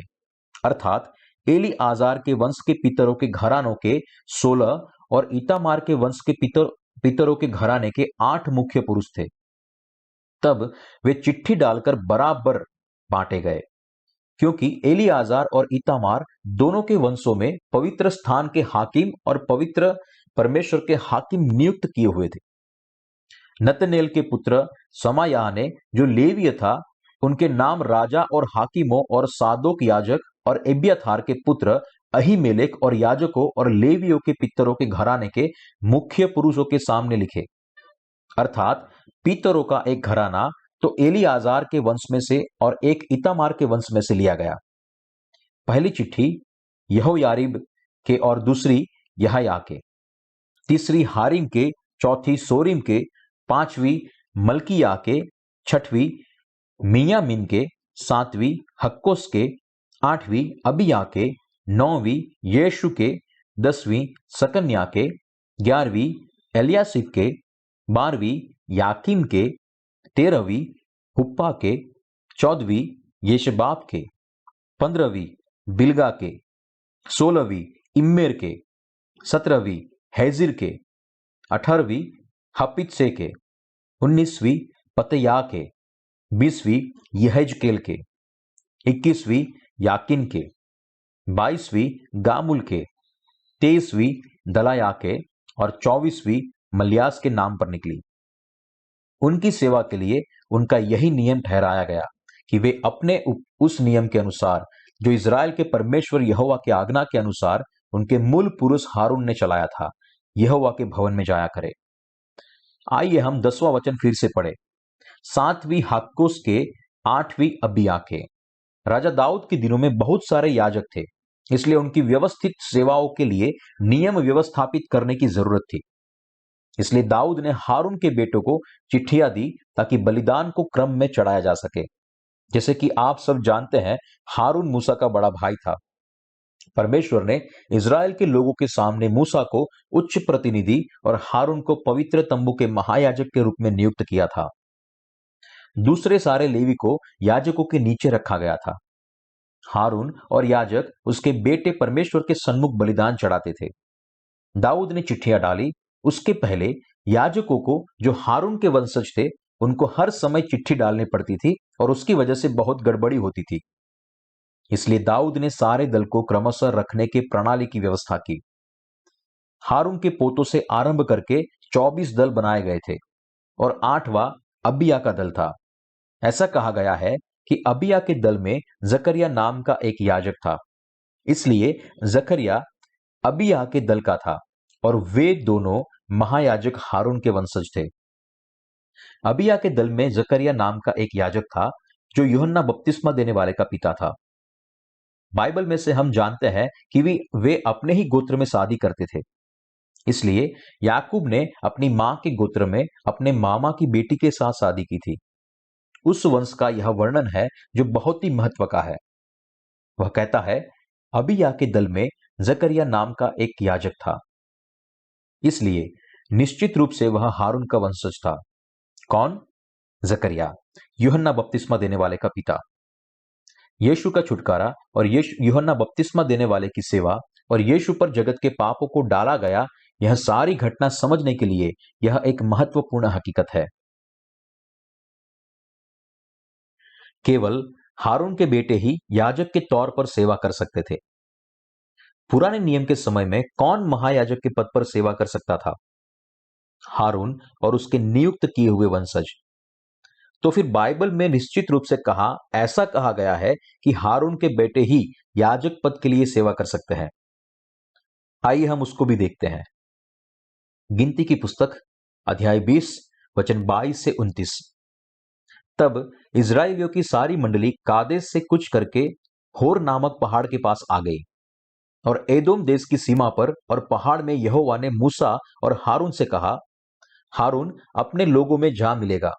Speaker 1: अर्थात एलिआजार के वंश के पितरों के घरानों के 16 और इतामार के वंश के पितरों के घराने के 8 मुख्य पुरुष थे। तब वे चिट्ठी डालकर बराबर बांटे गए, क्योंकि एलियाजार और इतामार दोनों के वंशों में पवित्र स्थान के हाकिम और पवित्र परमेश्वर के हाकिम नियुक्त किए हुए थे। नतनेल के पुत्र समायाह ने, जो लेवीय था, उनके नाम राजा और हाकिमों और सादोक याजक और एब्याथार के पुत्र अहीमेलेक और याजकों और लेवियों के पितरों के घराने के मुख्य पुरुषों के सामने लिखे, अर्थात पितरों का एक घराना तो एलियाजार के वंश में से और एक इतामार के वंश में से लिया गया। पहली चिट्ठी यहोयारीब के और दूसरी यहया के, तीसरी हारिम के, चौथी सोरिम के, पांचवी मल्किया के, छठवीं मियामिन के, सातवीं हक्कोस के, आठवीं अबिया के, नौवीं यीशु के, 10वीं सकन्या के, 11वीं एलियासिब के, 12वीं याकीम के, 13वीं हुप्पा के, 14वीं येशबाब के, 15वीं बिलगा के, 16वीं इम्मेर के, 17वीं हैजिर के, 18वीं हपित्से के, 19वीं पतया के, 20वीं यहेजकेल के, 21वीं याकिन के, 22वीं गामुल के, 23वीं दलाया के और 24वीं मल्यास के नाम पर निकली। उनकी सेवा के लिए उनका यही नियम ठहराया गया कि वे अपने उस नियम के अनुसार जो इज़राइल के परमेश्वर यहोवा की आज्ञा के अनुसार उनके मूल पुरुष हारून ने चलाया था, यहोवा के भवन में जाया करे। आइए हम 10वां वचन फिर से पढ़े। 7वीं हक्कोस के, 8वीं अबिया के। राजा दाऊद के दिनों में बहुत सारे याजक थे, इसलिए उनकी व्यवस्थित सेवाओं के लिए नियम व्यवस्थापित करने की जरूरत थी। इसलिए दाऊद ने हारून के बेटों को चिट्ठियां दी ताकि बलिदान को क्रम में चढ़ाया जा सके। जैसे कि आप सब जानते हैं, हारून मूसा का बड़ा भाई था। परमेश्वर ने इज़राइल के लोगों के सामने मूसा को उच्च प्रतिनिधि और हारून को पवित्र तंबू के महायाजक के रूप में नियुक्त किया था। दूसरे सारे लेवी को याजकों के नीचे रखा गया था। हारून और याजक उसके बेटे परमेश्वर के सन्मुख बलिदान चढ़ाते थे। दाऊद ने चिट्ठियां डाली। उसके पहले याजकों को, जो हारून के वंशज थे, उनको हर समय चिट्ठी डालनी पड़ती थी और उसकी वजह से बहुत गड़बड़ी होती थी। इसलिए दाऊद ने सारे दल को क्रमशः रखने के प्रणाली की व्यवस्था की। हारून के पोतों से आरंभ करके 24 दल बनाए गए थे और 8वां अबिया का दल था। ऐसा कहा गया है कि अबिया के दल में जकरिया नाम का एक याजक था, इसलिए जकरिया अबिया के दल का था और वे दोनों महायाजक हारून के वंशज थे। अबिया के दल में जकरिया नाम का एक याजक था जो यूहन्ना बपतिस्मा देने वाले का पिता था। बाइबल में से हम जानते हैं कि वे अपने ही गोत्र में शादी करते थे। इसलिए याकूब ने अपनी मां के गोत्र में अपने मामा की बेटी के साथ शादी की थी। उस वंश का यह वर्णन है जो बहुत ही महत्व का है। वह कहता है, अबिया के दल में जकरिया नाम का एक याजक था, इसलिए निश्चित रूप से वह हारून का वंशज था। कौन? जकरिया, यूहन्ना बपतिस्मा देने वाले का पिता। यीशु का छुटकारा और यूहन्ना बपतिस्मा देने वाले की सेवा और यीशु पर जगत के पापों को डाला गया, यह सारी घटना समझने के लिए यह एक महत्वपूर्ण हकीकत है। केवल हारून के बेटे ही याजक के तौर पर सेवा कर सकते थे। पुराने नियम के समय में कौन महायाजक के पद पर सेवा कर सकता था? हारून और उसके नियुक्त किए हुए वंशज। तो फिर बाइबल में निश्चित रूप से ऐसा कहा गया है कि हारून के बेटे ही याजक पद के लिए सेवा कर सकते हैं। आइए हम उसको भी देखते हैं। गिनती की पुस्तक अध्याय 20 वचन 22 से 29। तब इजराइलियों की सारी मंडली कादेश से कुछ करके होर नामक पहाड़ के पास आ गई और एदोम देश की सीमा पर और पहाड़ में यहोवा ने मूसा और हारून से कहा, हारून अपने लोगों में जा मिलेगा,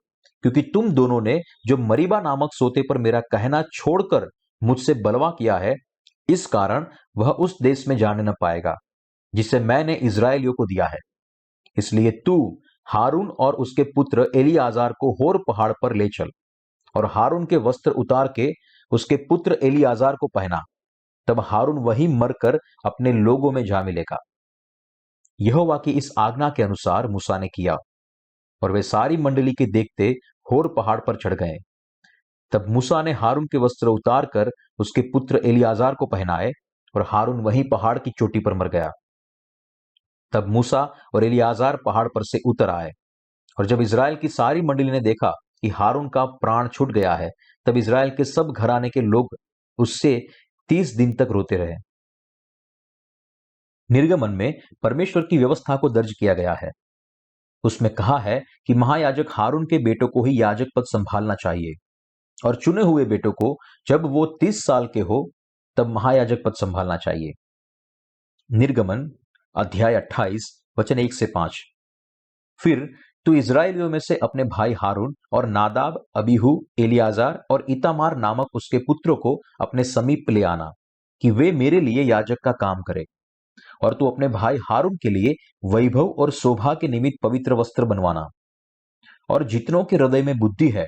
Speaker 1: क्योंकि तुम दोनों ने जो मरीबा नामक सोते पर मेरा कहना छोड़कर मुझसे बलवा किया है, इस कारण वह उस देश में जाने न पाएगा जिसे मैंने इजराइलियों को दिया है। इसलिए तू हारून और उसके पुत्र एलियाजार को होर पहाड़ पर ले चल और हारून के वस्त्र उतार के उसके पुत्र एलियाजार को पहना, तब हारून वहीं मरकर अपने लोगों में जा मिलेगा। यहोवा की इस आज्ञा के अनुसार मूसा ने किया और वे सारी मंडली के देखते होर पहाड़ पर चढ़ गए। तब मूसा ने हारून के वस्त्र उतार कर उसके पुत्र एलियाजार को पहनाए, और हारून वहीं पहाड़ की चोटी पर मर गया। तब मूसा और एलियाजार पहाड़ पर से उतर आए, और जब इज़राइल की सारी मंडली ने देखा कि हारून का प्राण छूट गया है, तब इज़राइल के सब घराने के लोग उससे 30 दिन तक रोते रहे। निर्गमन में परमेश्वर की व्यवस्था को दर्ज किया गया है। उसमें कहा है कि महायाजक हारून के बेटों को ही याजक पद संभालना चाहिए, और चुने हुए बेटों को जब वो 30 साल के हो तब महायाजक पद संभालना चाहिए। निर्गमन अध्याय 28 वचन 1 से 5। फिर तू इस्राएलियों में से अपने भाई हारून और नादाब, अबीहू, एलियाजार और इतामार नामक उसके पुत्रों को अपने समीप ले आना, कि वे मेरे लिए याजक का काम करें। और तू अपने भाई हारून के लिए वैभव और शोभा के निमित्त पवित्र वस्त्र बनवाना। और जितनों के हृदय में बुद्धि है,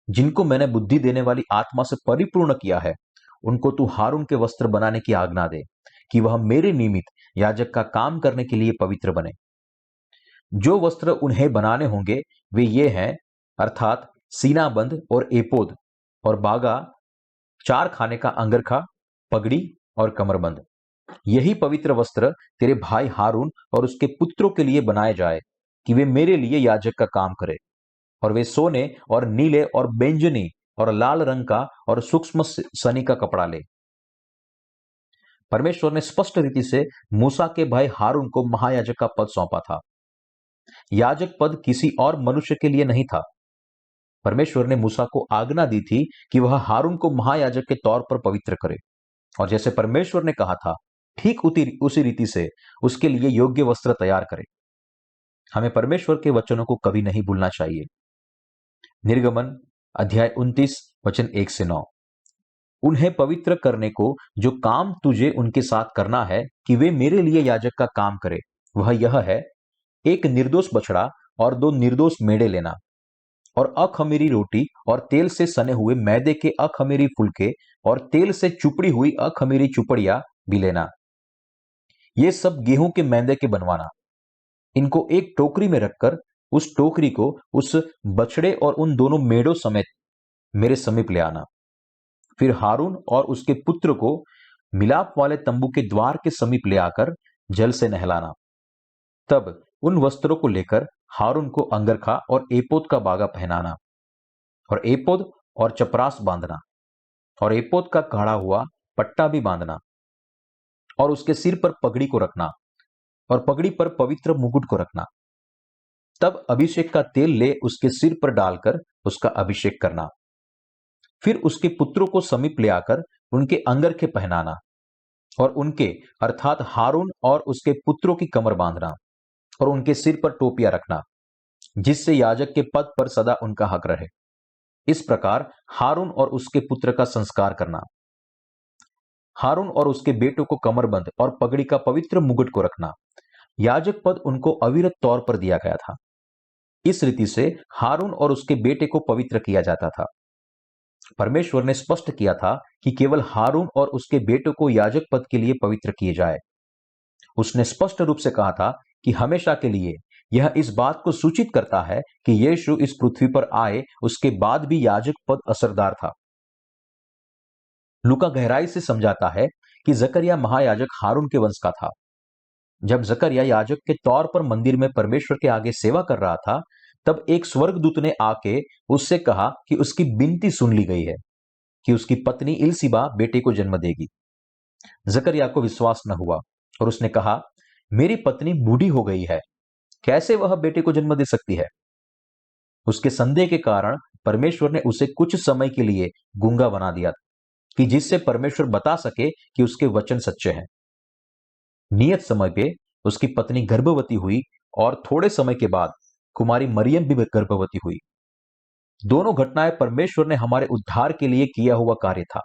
Speaker 1: जिनको मैंने बुद्धि देने वाली आत्मा से परिपूर्ण किया है, उनको तू हारून के वस्त्र बनाने की आज्ञा दे, कि वह मेरे निमित्त याजक का काम करने के लिए पवित्र बने। जो वस्त्र उन्हें बनाने होंगे वे ये हैं, अर्थात सीनाबंद और एपोद और बागा, 4 खाने का अंगरखा, पगड़ी और कमरबंद। यही पवित्र वस्त्र तेरे भाई हारून और उसके पुत्रों के लिए बनाए जाए, कि वे मेरे लिए याजक का काम करें। और वे सोने और नीले और बैंजनी और लाल रंग का और सूक्ष्म सनी का कपड़ा ले। परमेश्वर ने स्पष्ट रीति से मूसा के भाई हारून को महायाजक का पद सौंपा था। याजक पद किसी और मनुष्य के लिए नहीं था। परमेश्वर ने मूसा को आज्ञा दी थी कि वह हारून को महायाजक के तौर पर पवित्र करे, और जैसे परमेश्वर ने कहा था ठीक उसी रीति से उसके लिए योग्य वस्त्र तैयार करे। हमें परमेश्वर के वचनों को कभी नहीं भूलना चाहिए। निर्गमन अध्याय 29 वचन 1 से 9। उन्हें पवित्र करने को जो काम तुझे उनके साथ करना है कि वे मेरे लिए याजक का काम करे, वह यह है, एक निर्दोष बछड़ा और 2 निर्दोष मेढ़े लेना, और अखमीरी रोटी और तेल से सने हुए मैदे के अखमीरी फुलके और तेल से चुपड़ी हुई अखमीरी चुपड़िया भी लेना। ये सब गेहूं के मैदे के बनवाना। इनको एक टोकरी में रखकर उस टोकरी को उस बछड़े और उन दोनों मेढ़ों समेत मेरे समीप ले आना। फिर हारून और उसके पुत्र को मिलाप वाले तंबू के द्वार के समीप ले आकर जल से नहलाना। तब उन वस्त्रों को लेकर हारून को अंगरखा और एपोद का बागा पहनाना, और एपोद और चपरास बांधना, और एपोद का काढ़ा हुआ पट्टा भी बांधना, और उसके सिर पर पगड़ी को रखना, और पगड़ी पर पवित्र मुकुट को रखना। तब अभिषेक का तेल ले उसके सिर पर डालकर उसका अभिषेक करना। फिर उसके पुत्रों को समीप ले आकर उनके अंगरखे पहनाना, और उनके अर्थात हारून और उसके पुत्रों की कमर बांधना, और उनके सिर पर टोपियां रखना, जिससे याजक के पद पर सदा उनका हक रहे। इस प्रकार हारून और उसके पुत्र का संस्कार करना। हारून और उसके बेटों को कमरबंद और पगड़ी का पवित्र मुकुट को रखना। याजक पद उनको अविरत तौर पर दिया गया था। इस रीति से हारून और उसके बेटे को पवित्र किया जाता था। परमेश्वर ने स्पष्ट किया था कि केवल हारून और उसके बेटों को याजक पद के लिए पवित्र किए जाए। उसने स्पष्ट रूप से कहा था कि हमेशा के लिए यह इस बात को सूचित करता है कि यीशु इस पृथ्वी पर आए उसके बाद भी याजक पद असरदार था। लूका गहराई से समझाता है कि जकरिया महायाजक हारून के वंश का था। जब जकरिया याजक के तौर पर मंदिर में परमेश्वर के आगे सेवा कर रहा था, तब एक स्वर्गदूत ने आके उससे कहा कि उसकी विनती सुन ली गई है, कि उसकी पत्नी इलसिबा बेटे को जन्म देगी। जकरिया को विश्वास न हुआ, और उसने कहा, मेरी पत्नी बूढ़ी हो गई है, कैसे वह बेटे को जन्म दे सकती है? उसके संदेह के कारण परमेश्वर ने उसे कुछ समय के लिए गूंगा बना दिया, कि जिससे परमेश्वर बता सके कि उसके वचन सच्चे हैं। नियत समय पे उसकी पत्नी गर्भवती हुई, और थोड़े समय के बाद कुमारी मरियम भी गर्भवती हुई। दोनों घटनाएं परमेश्वर ने हमारे उद्धार के लिए किया हुआ कार्य था।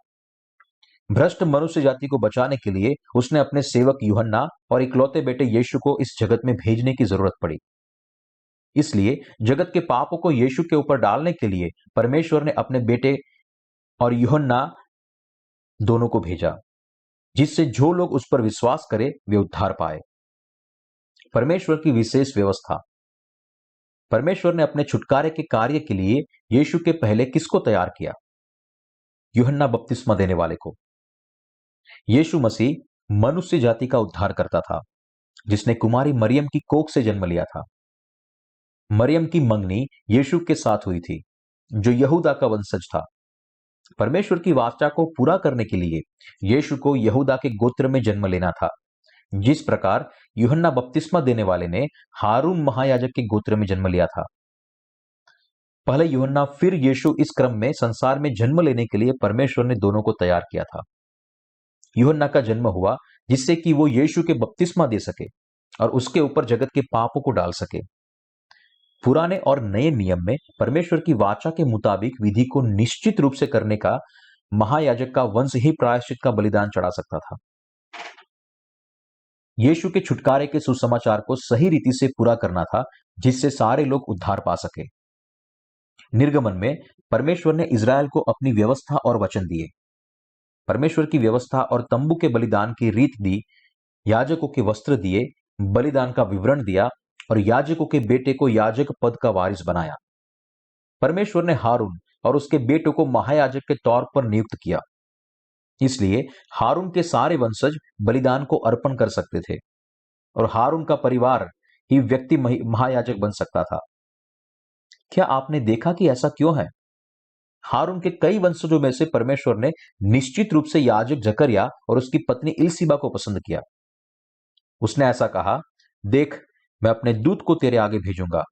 Speaker 1: भ्रष्ट मनुष्य जाति को बचाने के लिए उसने अपने सेवक यूहन्ना और इकलौते बेटे यीशु को इस जगत में भेजने की जरूरत पड़ी। इसलिए जगत के पापों को यीशु के ऊपर डालने के लिए परमेश्वर ने अपने बेटे और यूहन्ना दोनों को भेजा, जिससे जो लोग उस पर विश्वास करें वे उद्धार पाए। परमेश्वर की विशेष व्यवस्था। परमेश्वर ने अपने छुटकारे के कार्य के लिए यीशु के पहले किसको तैयार किया? यूहन्ना बपतिस्मा देने वाले को। यीशु मसीह मनुष्य जाति का उद्धार करता था, जिसने कुमारी मरियम की कोख से जन्म लिया था। मरियम की मंगनी यीशु के साथ हुई थी, जो यहूदा का वंशज था। परमेश्वर की वाचा को पूरा करने के लिए यीशु को यहूदा के गोत्र में जन्म लेना था, जिस प्रकार यूहन्ना बपतिस्मा देने वाले ने हारून महायाजक के गोत्र में जन्म लिया था। पहले यूहन्ना फिर यीशु, इस क्रम में संसार में जन्म लेने के लिए परमेश्वर ने दोनों को तैयार किया था। यूहन्ना का जन्म हुआ जिससे कि वो यीशु के बपतिस्मा दे सके और उसके ऊपर जगत के पापों को डाल सके। पुराने और नए नियम में परमेश्वर की वाचा के मुताबिक विधि को निश्चित रूप से करने का महायाजक का वंश ही प्रायश्चित का बलिदान चढ़ा सकता था। यीशु के छुटकारे के सुसमाचार को सही रीति से पूरा करना था, जिससे सारे लोग उद्धार पा सके। निर्गमन में परमेश्वर ने इज़राइल को अपनी व्यवस्था और वचन दिए। परमेश्वर की व्यवस्था और तंबू के बलिदान की रीत दी, याजकों के वस्त्र दिए, बलिदान का विवरण दिया और याजकों के बेटे को याजक पद का वारिस बनाया। परमेश्वर ने हारून और उसके बेटों को महायाजक के तौर पर नियुक्त किया। इसलिए हारून के सारे वंशज बलिदान को अर्पण कर सकते थे और हारून का परिवार ही व्यक्ति महायाजक बन सकता था। क्या आपने देखा कि ऐसा क्यों है? हारून के कई वंशजों में से परमेश्वर ने निश्चित रूप से याजक जकरिया और उसकी पत्नी इलसिबा को पसंद किया। उसने ऐसा कहा, देख, मैं अपने दूत को तेरे आगे भेजूंगा।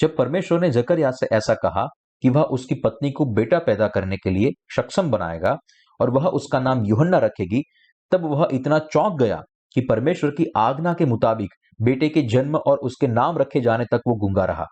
Speaker 1: जब परमेश्वर ने जकरिया से ऐसा कहा कि वह उसकी पत्नी को बेटा पैदा करने के लिए सक्षम बनाएगा और वह उसका नाम यूहन्ना रखेगी, तब वह इतना चौंक गया कि परमेश्वर की आज्ञा के मुताबिक बेटे के जन्म और उसके नाम रखे जाने तक वो गूंगा रहा।